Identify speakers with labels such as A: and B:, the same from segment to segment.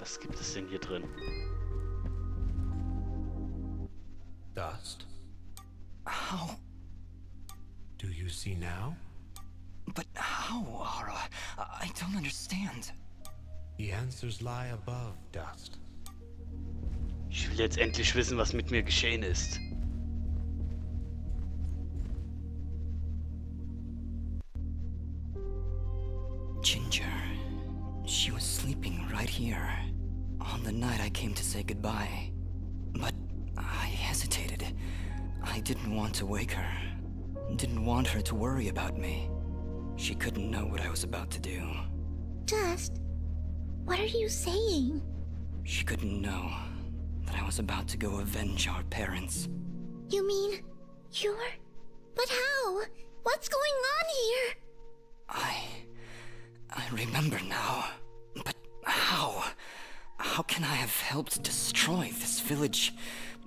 A: Was gibt es denn hier drin?
B: Dust?
C: How?
B: Do you see now?
C: But how, Ara? I don't understand.
B: The answers lie above, Dust.
A: Ich will jetzt endlich wissen, was mit mir geschehen ist.
C: Ginger. She was sleeping right here. On the night I came to say goodbye. But I hesitated. I didn't want to wake her. Didn't want her to worry about me. She couldn't know what I was about to do.
D: Dust, what are you saying?
C: She couldn't know that I was about to go avenge our parents.
D: You mean you're... But how? What's going on here?
C: I remember now. But how? How can I have helped destroy this village,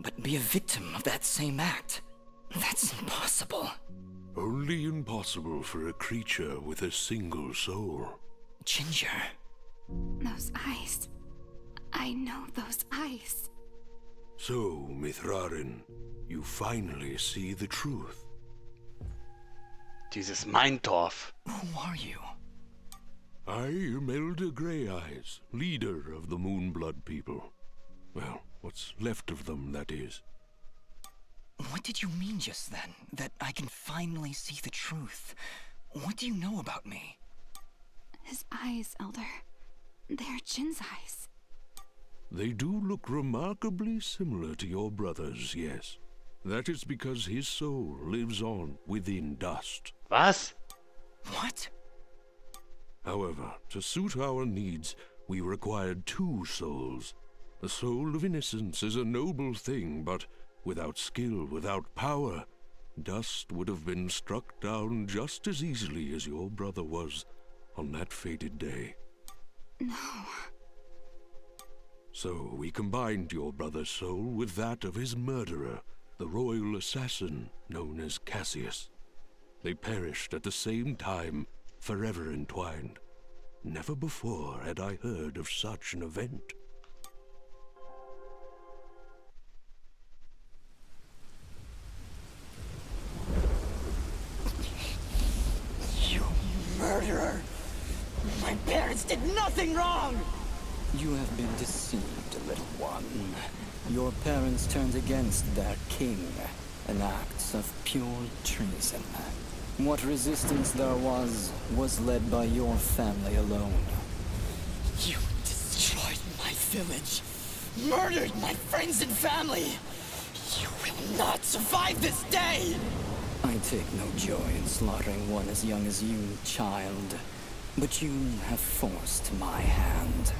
C: but be a victim of that same act? That's impossible.
E: Only impossible for a creature with a single soul.
C: Ginger.
F: Those eyes. I know those eyes.
E: So, Mithrarin, you finally see the truth.
A: Dieses Meindorf.
C: Who are you?
E: I am Elder Grey Eyes, leader of the Moonblood people. Well, what's left of them, that is.
C: What did you mean just then? That I can finally see the truth? What do you know about me?
F: His eyes, Elder. They're Jin's eyes.
E: They do look remarkably similar to your brother's, yes. That is because his soul lives on within Dust.
A: Was?
C: What?
E: However, to suit our needs, we required two souls. The soul of innocence is a noble thing, but without skill, without power, Dust would have been struck down just as easily as your brother was on that fated day.
F: No.
E: So we combined your brother's soul with that of his murderer, the royal assassin known as Cassius. They perished at the same time, forever entwined. Never before had I heard of such an event.
C: You murderer! My parents did nothing wrong! You have been deceived, little one. Your parents turned against their king, an act of pure treason. What resistance there was led by your family alone. You destroyed my village, murdered my friends and family. You will not survive this day! I take no joy in slaughtering one as young as you, child. But you have forced my hand.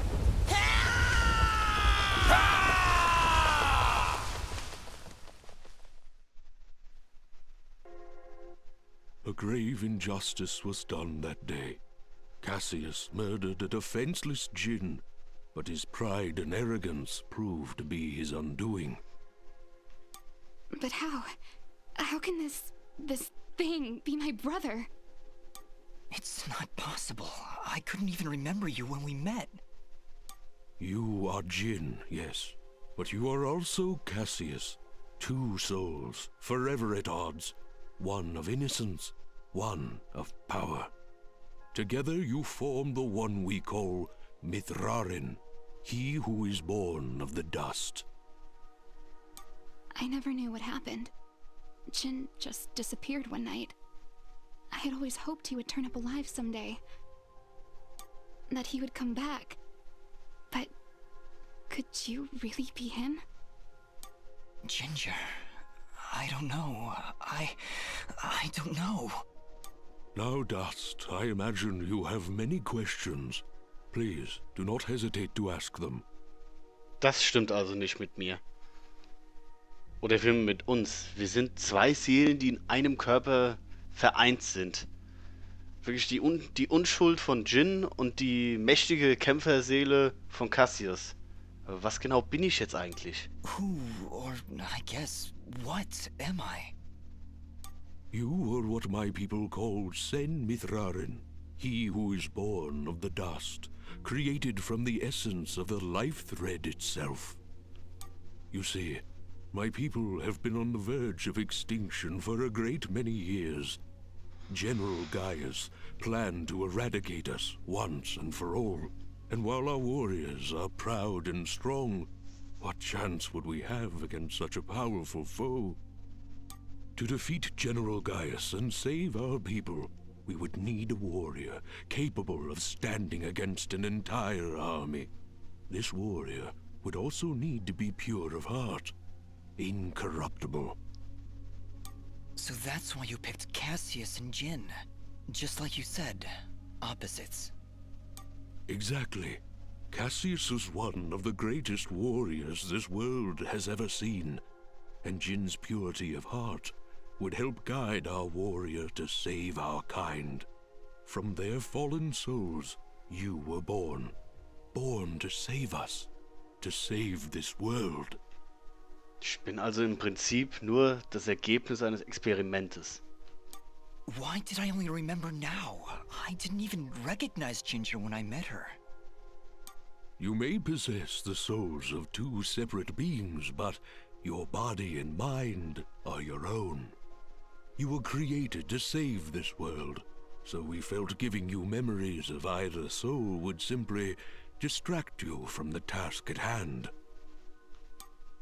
E: A grave injustice was done that day. Cassius murdered a defenseless Jinn, but his pride and arrogance proved to be his undoing.
F: But how? How can this thing be my brother?
C: It's not possible. I couldn't even remember you when we met.
E: You are Jinn, yes, but you are also Cassius. Two souls, forever at odds. One of innocence, one of power. Together you form the one we call Mithrarin, he who is born of the dust.
F: I never knew what happened. Jin just disappeared one night. I had always hoped he would turn up alive someday. That he would come back. But could you really be him?
C: Ginger, I don't know. I don't know.
E: Now, Dust, I imagine you have many questions. Please, do not hesitate to ask them.
A: Das stimmt also nicht mit mir. Oder mit uns. Wir sind zwei Seelen, die in einem Körper vereint sind. Wirklich die Unschuld von Jin und die mächtige Kämpferseele von Cassius. Aber was genau bin ich jetzt eigentlich?
C: Who, or I guess, what am I?
E: You are what my people call Sen Mithrarin, he who is born of the dust, created from the essence of the life thread itself. You see, my people have been on the verge of extinction for a great many years. General Gaius planned to eradicate us once and for all, and while our warriors are proud and strong, what chance would we have against such a powerful foe? To defeat General Gaius and save our people, we would need a warrior capable of standing against an entire army. This warrior would also need to be pure of heart, incorruptible.
C: So that's why you picked Cassius and Jin. Just like you said, opposites.
E: Exactly. Cassius was one of the greatest warriors this world has ever seen, and Jin's purity of heart would help guide our warrior to save our kind. From their fallen souls, you were born. Born to save us. To save this world.
A: Ich bin also im Prinzip nur das Ergebnis eines Experimentes.
C: Why did I only remember now? I didn't even recognize Ginger when I met her.
E: You may possess the souls of two separate beings, but your body and mind are your own. You were created to save this world, so we felt giving you memories of either soul would simply distract you from the task at hand.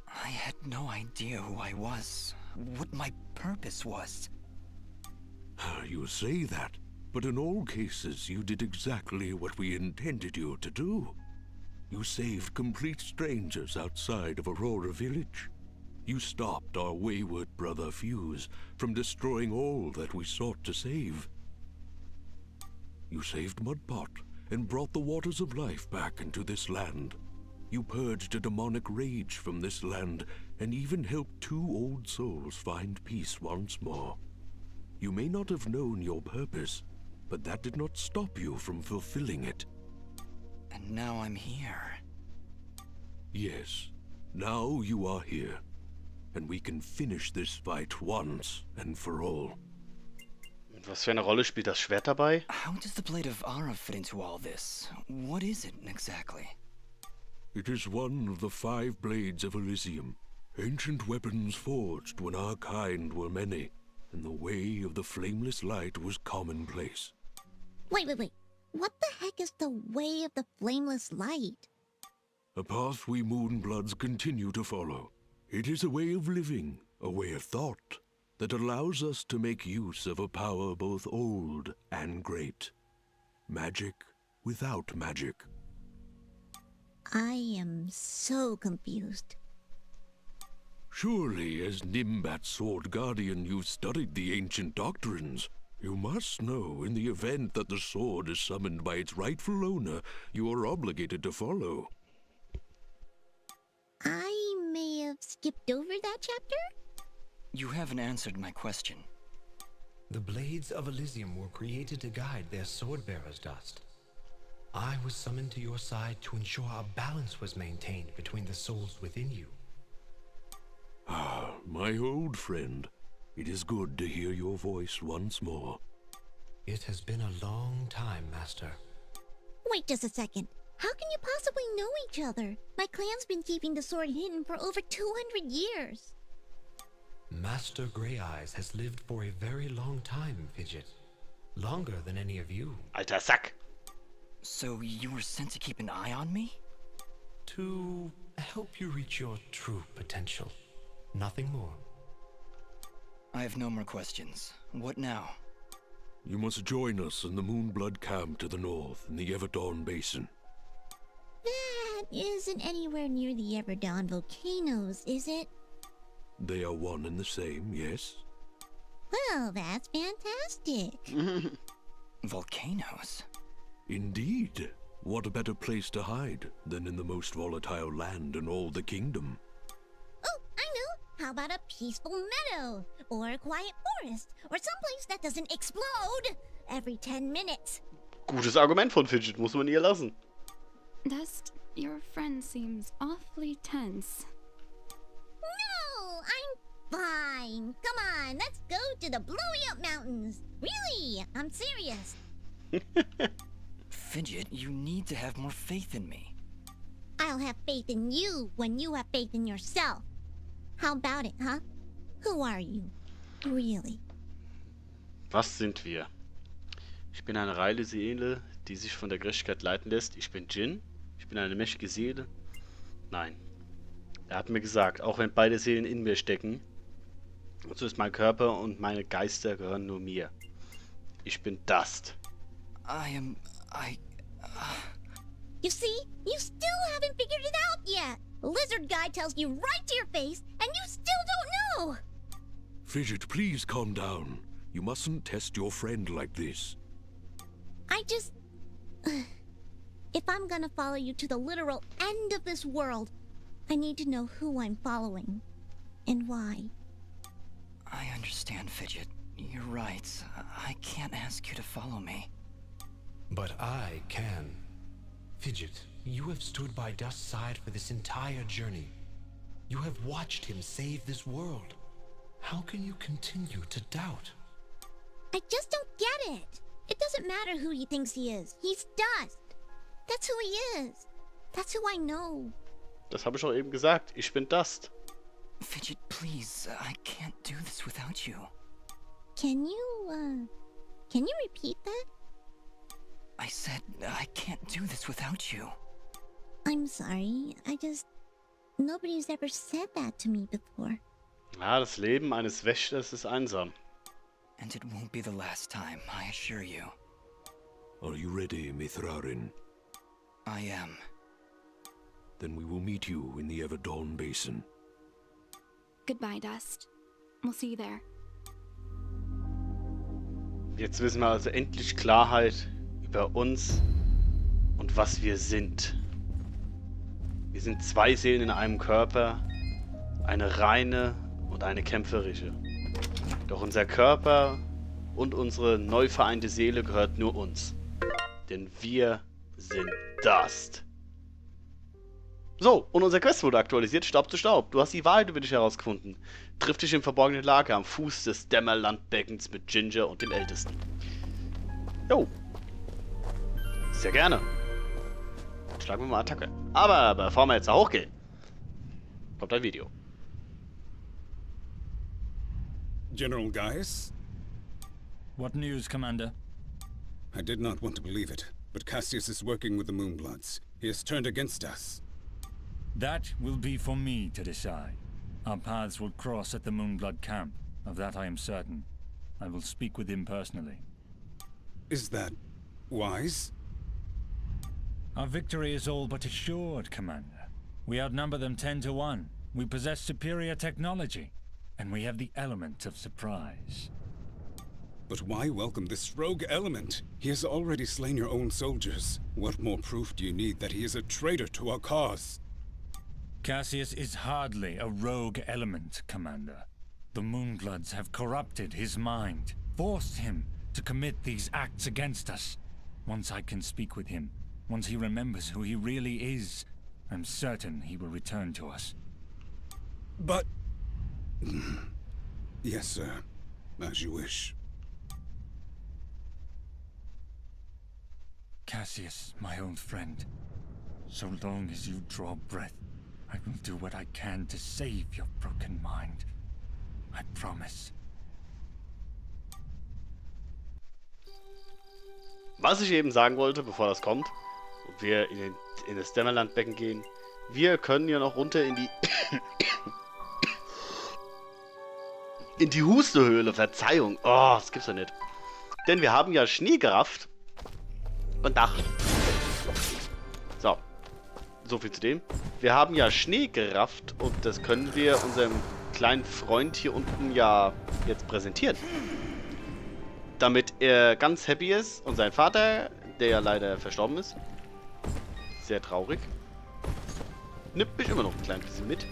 C: I had no idea who I was, what my purpose was.
E: You say that, but in all cases you did exactly what we intended you to do. You saved complete strangers outside of Aurora Village. You stopped our wayward brother Fuse from destroying all that we sought to save. You saved Mudpot and brought the waters of life back into this land. You purged a demonic rage from this land and even helped two old souls find peace once more. You may not have known your purpose, but that did not stop you from fulfilling it.
C: And now I'm here.
E: Yes, now you are here, and we can finish this fight once and for all.
A: Und was für eine Rolle spielt das Schwert dabei?
C: How does the Blade of Ara fit into all this? What is it exactly?
E: It is one of the 5 blades of Elysium, ancient weapons forged when our kind were many, and the way of the flameless light was commonplace.
D: Wait. What the heck is the way of the flameless light?
E: A path we Moonbloods continue to follow. It is a way of living, a way of thought, that allows us to make use of a power both old and great. Magic without magic.
D: I am so confused.
E: Surely, as Nimbat's Sword Guardian, you've studied the ancient doctrines. You must know, in the event that the sword is summoned by its rightful owner, you are obligated to follow.
D: I may have skipped over that chapter?
C: You haven't answered my question.
B: The blades of Elysium were created to guide their sword-bearers, Dust. I was summoned to your side to ensure a balance was maintained between the souls within you.
E: Ah, my old friend. It is good to hear your voice once more.
B: It has been a long time, Master.
D: Wait just a second. How can you possibly know each other? My clan's been keeping the sword hidden for over 200 years.
B: Master Grey Eyes has lived for a very long time, Fidget. Longer than any of you.
A: Alter Sack!
C: So you were sent to keep an eye on me?
B: To help you reach your true potential. Nothing more.
C: I have no more questions. What now?
E: You must join us in the Moonblood camp to the north in the Everdawn Basin.
D: That isn't anywhere near the Everdawn volcanoes, is it?
E: They are one and the same, yes?
D: Well, that's fantastic.
C: Volcanoes?
E: Indeed. What a better place to hide than in the most volatile land in all the kingdom?
D: Oh, I know. How about a peaceful meadow? Or a quiet forest? Or someplace that doesn't explode every 10 minutes?
A: Gutes Argument von Fidget, muss man ihr lassen.
F: Dust, your friend seems awfully tense.
D: No, I'm fine. Come on, let's go to the Blowy Up Mountains. Really, I'm serious.
C: Fidget, you need to have more faith in me.
D: I'll have faith in you when you have faith in yourself. How about it, huh? Who are you? Really?
A: Was sind wir? Ich bin eine reine Seele, die sich von der Gerechtigkeit leiten lässt. Ich bin Jin. Ich bin eine mächtige Seele. Nein. Er hat mir gesagt, auch wenn beide Seelen in mir stecken, so ist mein Körper und meine Geister gehören nur mir. Ich bin Dust.
D: You see? You still haven't figured it out yet. Lizard guy tells you right to your face, and you still don't know.
E: Fidget, please calm down. You mustn't test your friend like this.
D: I just... If I'm gonna follow you to the literal end of this world, I need to know who I'm following. And why.
C: I understand, Fidget. You're right. I can't ask you to follow me.
B: But I can. Fidget, you have stood by Dust's side for this entire journey. You have watched him save this world. How can you continue to doubt?
D: I just don't get it. It doesn't matter who he thinks he is. He's Dust. That's who he is. That's who I know.
A: Das habe ich auch eben gesagt. Ich bin Dust.
C: Fidget, please. I can't do this without you.
D: Can you repeat that?
C: I said I can't do this without you.
D: I'm sorry. Nobody's ever said that to me before.
A: Ja, das Leben eines Wächters ist einsam.
C: And it won't be the last time, I assure you.
E: Are you ready, Mithrarin?
C: I am.
E: Then we will meet you in the Everdawn Basin.
F: Goodbye, Dust. We'll see you there.
A: Jetzt wissen wir also endlich Klarheit über uns und was wir sind. Wir sind zwei Seelen in einem Körper, eine reine und eine kämpferische. Doch unser Körper und unsere neu vereinte Seele gehört nur uns. Denn wir sind Dust. So, und unser Quest wurde aktualisiert, Staub zu Staub. Du hast die Wahrheit über dich herausgefunden. Triff dich im verborgenen Lager am Fuß des Dämmerlandbeckens mit Ginger und dem Ältesten. Jo. Sehr gerne. Schlagen wir mal Attacke. Aber bevor wir jetzt da hochgehen, kommt ein Video.
G: General Gaius?
H: What news, Commander?
G: I did not want to believe it, but Cassius is working with the Moonbloods. He has turned against us.
H: That will be for me to decide. Our paths will cross at the Moonblood camp. Of that I am certain. I will speak with him personally.
G: Is that wise?
H: Our victory is all but assured, Commander. We outnumber them 10 to 1. We possess superior technology. And we have the element of surprise.
G: But why welcome this rogue element? He has already slain your own soldiers. What more proof do you need that he is a traitor to our cause?
H: Cassius is hardly a rogue element, Commander. The Moonbloods have corrupted his mind, forced him to commit these acts against us. Once I can speak with him, once he remembers who he really is, I'm certain he will return to us.
G: But... Yes, sir. As you wish.
H: Cassius, my old friend, so long as you draw breath, I will do what I can to save your broken mind. I promise.
A: Was ich eben sagen wollte, bevor das kommt, und wir in das Dämmerlandbecken gehen, wir können ja noch runter in die in die Hustehöhle, Verzeihung. Oh, das gibt's doch nicht. Denn wir haben ja Schnee gerafft und Dach. So. So viel zu dem. Wir haben ja Schnee gerafft und das können wir unserem kleinen Freund hier unten ja jetzt präsentieren. Damit er ganz happy ist und sein Vater, der ja leider verstorben ist, sehr traurig, nimmt mich immer noch ein klein bisschen mit,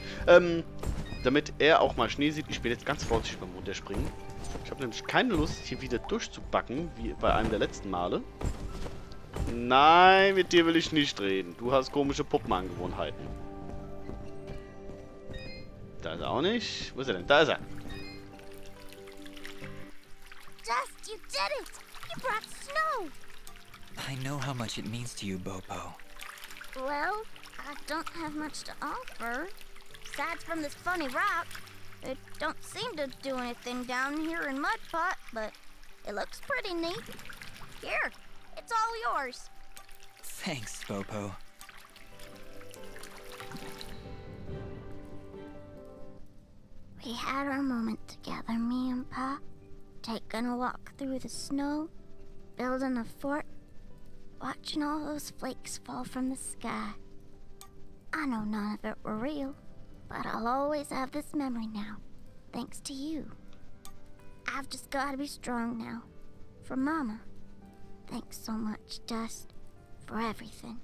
A: damit er auch mal Schnee sieht. Ich bin jetzt ganz vorsichtig beim Runterspringen. Ich habe nämlich keine Lust, hier wieder durchzubacken, wie bei einem der letzten Male. Nein, mit dir will ich nicht reden. Du hast komische Puppenangewohnheiten. Da ist er auch nicht. Wo ist er denn? Da ist er.
D: Dust, you did it! You brought snow!
C: I know how much it means to you, Bopo.
D: Well, I don't have much to offer. Aside from this funny rock, it don't seem to do anything down here in Mudpot, but it looks pretty neat. Here, it's all yours.
C: Thanks, Bopo.
D: We had our moment together, me and Pa, taking a walk through the snow, building a fort, watching all those flakes fall from the sky. I know none of it were real, but I'll always have this memory now, thanks to you. I've just gotta be strong now, for Mama. Thanks so much, Dust, for everything.